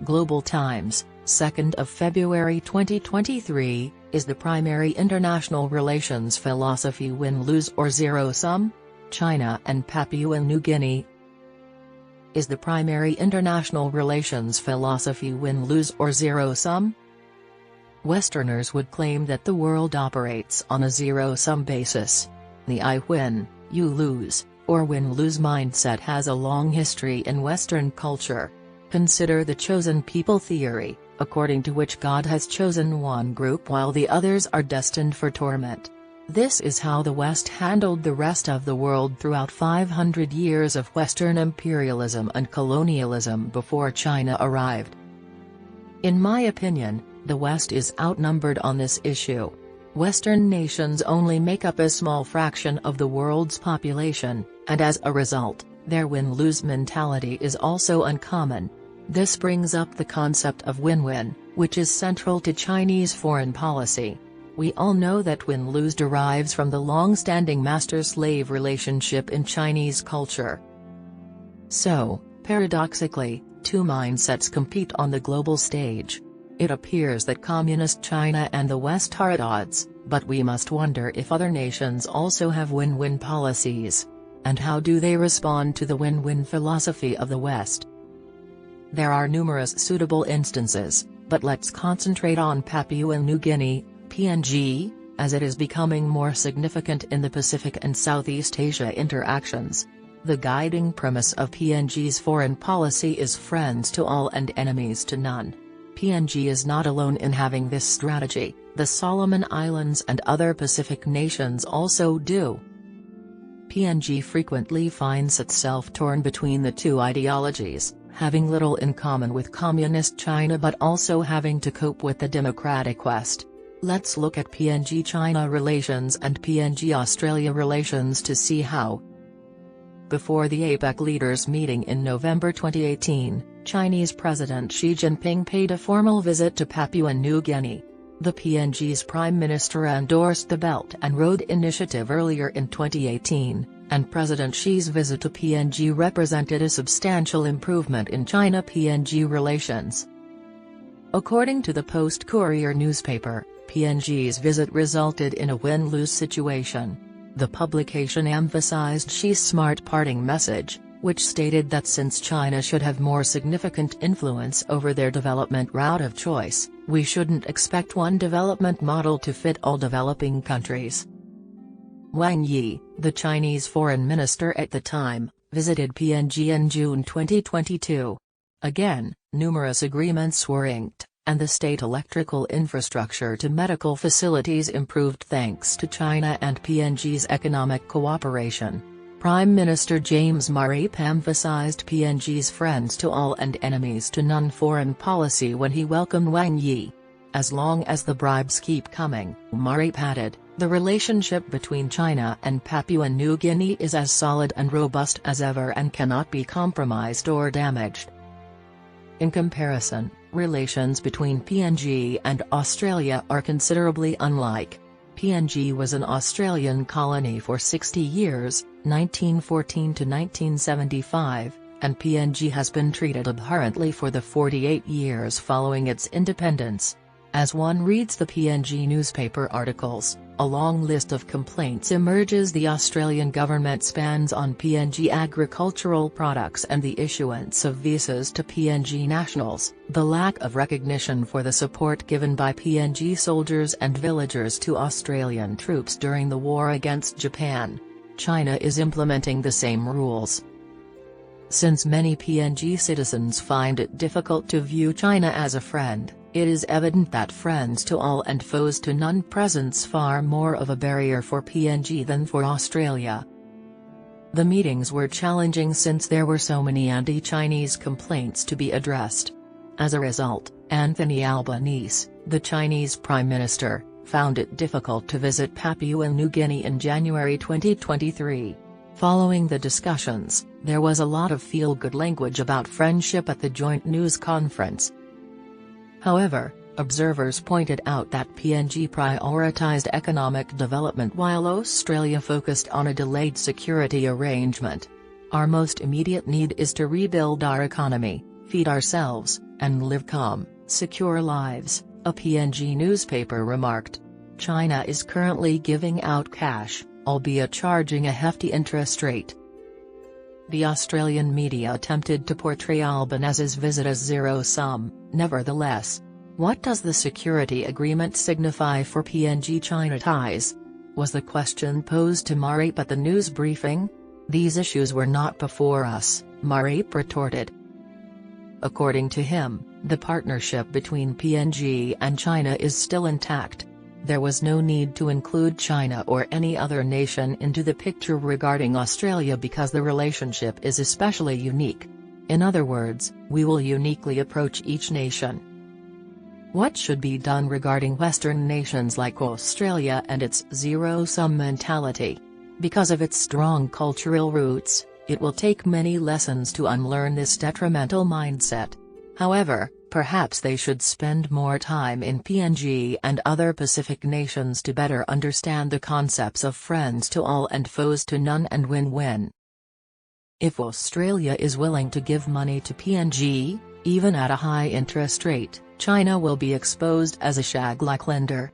Global Times, 2nd of February 2023, is the primary international relations philosophy win-lose or zero-sum? China and Papua New Guinea. Is the primary international relations philosophy win-lose or zero-sum? Westerners would claim that the world operates on a zero-sum basis. The I win, you lose, or win-lose mindset has a long history in Western culture. Consider the chosen people theory, according to which God has chosen one group while the others are destined for torment. This is how the West handled the rest of the world throughout 500 years of Western imperialism and colonialism before China arrived. In my opinion, the West is outnumbered on this issue. Western nations only make up a small fraction of the world's population, and as a result, their win-lose mentality is also uncommon. This brings up the concept of win-win, which is central to Chinese foreign policy. We all know that win-lose derives from the long-standing master-slave relationship in Chinese culture. So, paradoxically, two mindsets compete on the global stage. It appears that Communist China and the West are at odds, but we must wonder if other nations also have win-win policies. And how do they respond to the win-win philosophy of the West? There are numerous suitable instances, but let's concentrate on Papua New Guinea, PNG, as it is becoming more significant in the Pacific and Southeast Asia interactions. The guiding premise of PNG's foreign policy is friends to all and enemies to none. PNG is not alone in having this strategy, the Solomon Islands and other Pacific nations also do. PNG frequently finds itself torn between the two ideologies, having little in common with Communist China but also having to cope with the democratic West. Let's look at PNG-China relations and PNG-Australia relations to see how. Before the APEC leaders meeting in November 2018, Chinese President Xi Jinping paid a formal visit to Papua New Guinea. The PNG's Prime Minister endorsed the Belt and Road Initiative earlier in 2018, and President Xi's visit to PNG represented a substantial improvement in China-PNG relations. According to the Post-Courier newspaper, PNG's visit resulted in a win-lose situation. The publication emphasized Xi's smart parting message, which stated that since China should have more significant influence over their development route of choice, we shouldn't expect one development model to fit all developing countries. Wang Yi, the Chinese foreign minister at the time, visited PNG in June 2022. Again, numerous agreements were inked, and the state electrical infrastructure to medical facilities improved thanks to China and PNG's economic cooperation. Prime Minister James Marip emphasized PNG's friends to all and enemies to none foreign policy when he welcomed Wang Yi. As long as the bribes keep coming, Marip added, the relationship between China and Papua New Guinea is as solid and robust as ever and cannot be compromised or damaged. In comparison, relations between PNG and Australia are considerably unlike. PNG was an Australian colony for 60 years, 1914 to 1975, and PNG has been treated abhorrently for the 48 years following its independence. As one reads the PNG newspaper articles, a long list of complaints emerges. The Australian government's bans on PNG agricultural products and the issuance of visas to PNG nationals, the lack of recognition for the support given by PNG soldiers and villagers to Australian troops during the war against Japan. China is implementing the same rules. Since many PNG citizens find it difficult to view China as a friend, it is evident that friends to all and foes to none presents far more of a barrier for PNG than for Australia. The meetings were challenging since there were so many anti-Chinese complaints to be addressed. As a result, Anthony Albanese, the Chinese Prime Minister, found it difficult to visit Papua New Guinea in January 2023. Following the discussions, there was a lot of feel-good language about friendship at the joint news conference. However, observers pointed out that PNG prioritized economic development while Australia focused on a delayed security arrangement. Our most immediate need is to rebuild our economy, feed ourselves, and live calm, secure lives, a PNG newspaper remarked. China is currently giving out cash, albeit charging a hefty interest rate. The Australian media attempted to portray Albanese's visit as zero-sum. Nevertheless, what does the security agreement signify for PNG-China ties? Was the question posed to Mareep at the news briefing. These issues were not before us, Mareep retorted. According to him, the partnership between PNG and China is still intact. There was no need to include China or any other nation into the picture regarding Australia because the relationship is especially unique. In other words, we will uniquely approach each nation. What should be done regarding Western nations like Australia and its zero-sum mentality? Because of its strong cultural roots, it will take many lessons to unlearn this detrimental mindset. However, perhaps they should spend more time in PNG and other Pacific nations to better understand the concepts of friends to all and foes to none and win-win. If Australia is willing to give money to PNG, even at a high interest rate, China will be exposed as a shag-like lender.